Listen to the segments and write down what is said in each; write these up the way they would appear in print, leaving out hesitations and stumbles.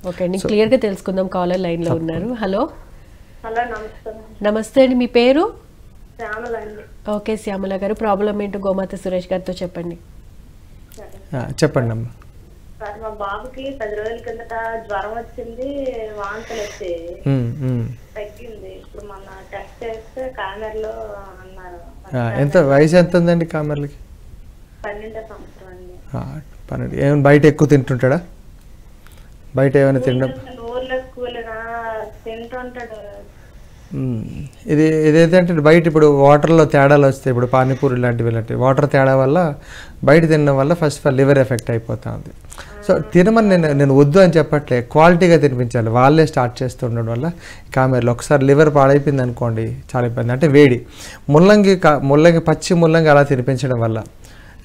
Okay అండి, క్లియర్గా తెలుసుకుందాం. కాలర్ లైన్లో ఉన్నారు. హలో. హలో, నమస్తే. నమస్తే అండి, మీ పేరు? శ్యామల అండి. ఓకే శ్యామల గారు, ప్రాబ్లం ఏంటో గోమాత సురేష్ గారితో చెప్పండి. చెప్పండి అమ్మ. సార్, మా బాబుకి 10 రోజుల కిందట జ్వరం వచ్చింది, వాంతులు వచ్చాయి, తగ్గింది. ఇప్పుడు మన టెస్ట్ చేస్తే కామెర్లో అన్నారు. ఎంత వయసు ఎంత ఉందండి కామెర్లకి? 12వ సంవత్సరం అండి. 12. ఏమైనా బయట ఎక్కువ తింటుంటాడా? బయట ఏమైనా తినడం? ఊర్లో స్కూల్గా తింటుంటాడు. ఇదేంటంటే బయట ఇప్పుడు వాటర్లో తేడాలు వస్తాయి. ఇప్పుడు పానీపూరి ఇలాంటివి వాటర్ తేడా వల్ల బయట తినడం వల్ల first of all liver effect అయిపోతూ ఉంది. సో తినమని నేను వద్దు అని చెప్పట్లే, క్వాలిటీగా తినిపించాలి. వాళ్ళే స్టార్ట్ చేస్తూ ఉండడం వల్ల కామెర్లు ఒకసారి లివర్ పాడైపోయింది అనుకోండి చాలా ఇబ్బంది. అంటే వేడి ముల్లంగి పచ్చి ముల్లంగి అలా తినిపించడం వల్ల,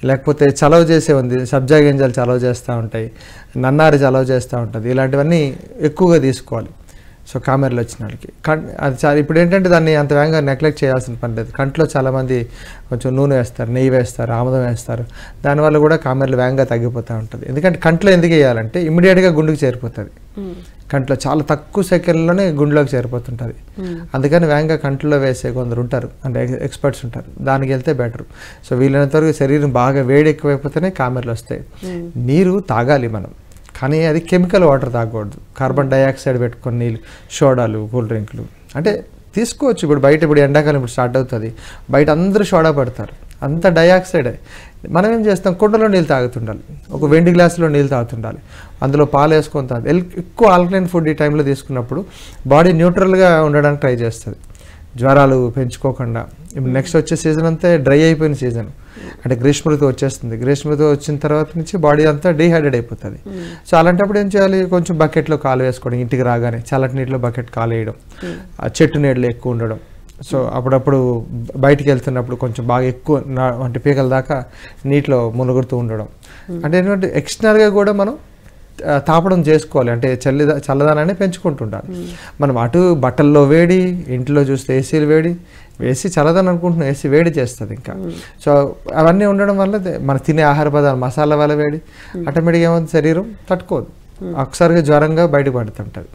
లేకపోతే చలవ చేసే ఉంది, సబ్జా గింజలు చలవ చేస్తూ ఉంటాయి, నన్నారి చలవ చేస్తూ ఉంటుంది, ఇలాంటివన్నీ ఎక్కువగా తీసుకోవాలి. సో కామెర్లు వచ్చిన వాళ్ళకి అది చాలా ఇప్పుడు ఏంటంటే దాన్ని అంత వేగంగా నెగ్లెక్ట్ చేయాల్సిన పని లేదు. కంట్లో చాలామంది కొంచెం నూనె వేస్తారు, నెయ్యి వేస్తారు, ఆముదం వేస్తారు. దానివల్ల కూడా కామెర్లు వేగంగా తగ్గిపోతూ ఉంటుంది. ఎందుకంటే కంట్లో ఎందుకు వేయాలంటే ఇమ్మీడియట్గా గుండెకి చేరిపోతుంది. కంట్లో చాలా తక్కువ సెకండ్లోనే గుండెలోకి చేరిపోతుంటుంది. అందుకని వేగంగా కంట్లో వేసే కొందరు ఉంటారు, అంటే ఎక్స్పర్ట్స్ ఉంటారు, దానికి వెళ్తే బెటర్. సో వీలైనంత వరకు శరీరం బాగా వేడి ఎక్కువైపోతేనే కామెర్లు వస్తాయి. నీరు తాగాలి మనం, కానీ అది కెమికల్ వాటర్ తాగకూడదు. కార్బన్ డైఆక్సైడ్ పెట్టుకొని నీళ్ళు, సోడాలు, కూల్ డ్రింకులు అంటే తీసుకోవచ్చు. ఇప్పుడు ఎండాకాలం ఇప్పుడు స్టార్ట్ అవుతుంది, బయట అందరూ సోడా పడతారు, అంత డైఆక్సైడే. మనం ఏం చేస్తాం, కుండలో నీళ్ళు తాగుతుండాలి, ఒక వెండి గ్లాసులో నీళ్ళు తాగుతుండాలి, అందులో పాలు వేసుకొని తాగు. ఎక్కువ ఆల్కలైన్ ఫుడ్ ఈ టైంలో తీసుకున్నప్పుడు బాడీ న్యూట్రల్గా ఉండడానికి ట్రై చేస్తుంది, జ్వరాలు పెంచుకోకుండా. ఇప్పుడు నెక్స్ట్ వచ్చే సీజన్ అంతా డ్రై అయిపోయిన సీజన్, అంటే గ్రీష్మ ఋతువు వచ్చేస్తుంది. గ్రీష్మ ఋతువు వచ్చిన తర్వాత నుంచి బాడీ అంతా డీహైడ్రేట్ అయిపోతుంది. సో అలాంటప్పుడు ఏం చేయాలి, కొంచెం బకెట్లో కాలు వేసుకోవడం, ఇంటికి రాగానే చల్లటి నీటిలో బకెట్ కాలు వేయడం, చెట్టు నీళ్ళు ఎక్కువ ఉండడం. సో అప్పుడప్పుడు బయటికి వెళ్తున్నప్పుడు కొంచెం బాగా ఎక్కువ అంటే పీకల దాకా నీటిలో మునుగుతూ ఉండడం. అంటే ఏంటంటే ఎక్స్టర్నల్గా కూడా మనం తాపడం చేసుకోవాలి, అంటే చల్లదనాన్ని పెంచుకుంటుండాలి. మనం అటు బట్టల్లో వేడి, ఇంట్లో చూస్తే ఏసీలు వేడి, ఏసీ చల్లదని అనుకుంటున్నాం, ఏసీ వేడి చేస్తుంది ఇంకా. సో అవన్నీ ఉండడం వల్ల మన తినే ఆహార పదార్థాలు మసాలా వల్ల వేడి ఆటోమేటిక్గా ఏమవుతుంది, శరీరం తట్టుకోదు, ఒకసారిగా జ్వరంగా బయటపడుతుంటుంది.